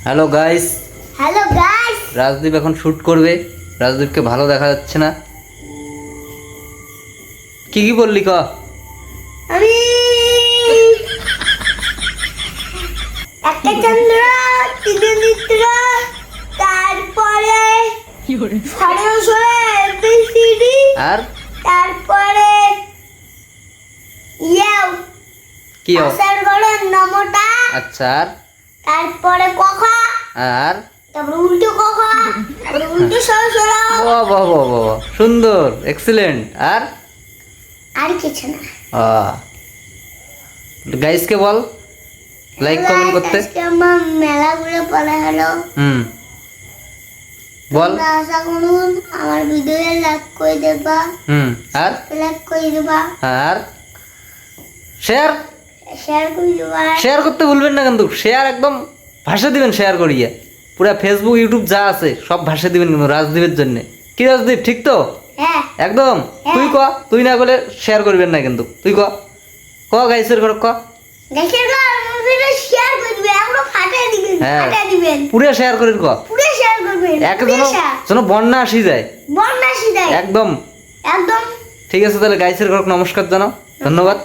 Hello guys, hello guys, Rajdeep এখন shoot করবে। রাজদীপকে ভালো দেখা যাচ্ছে না। কি কি বললি ক? আমি একটা চন্দ্র, তিনটে চিত্র, তারপরে ABCD, আর তারপরে কি ও? আসার ঘরে নমটা, আচ্ছা, আর তারপরে কখা, আর তারপরে উল্টো কখা, তারপরে উল্টো সরসরা। বাহ বাহ বাহ বাহ, সুন্দর, এক্সিলেন্ট। আর কিছু না। গাইসকে বল লাইক কমেন্ট করতে। আজকে আমার মেলা ঘুরে পড়া হলো। বল। তোমরা আশা করুন আমার ভিডিও লাইক করে দেবা, আর লাইক করে দেবা, আর শেয়ার শেয়ার করে দেবা। শেয়ার করতে ভুলবেন না কিন্তু। শেয়ার একদম ভাষা দিবেন, শেয়ার করিয়ে পুরা ফেসবুক ইউটিউব যা আছে সব ভাষা দিবেন কিন্তু রাজদীপের জন্য। কি রাজদীপ, ঠিক তো? হ্যাঁ, একদম। তুই ক, তুই না বলে শেয়ার করবেন না কিন্তু। তুই ক গাইসের ঘর ক। দেখেন না আমার ভিডিও শেয়ার করে দিবেন, আমরা ফাটাই দিবেন, হ্যাঁ। ফাটাই দিবেন, পুরা শেয়ার করেন ক। পুরো শেয়ার করবেন, এক যেন বন্যা আসি যায় বন্যা সিদাই একদম। একদম। ঠিক আছে, তাহলে গাইসের ঘর নমস্কার জানাও। ধন্যবাদ।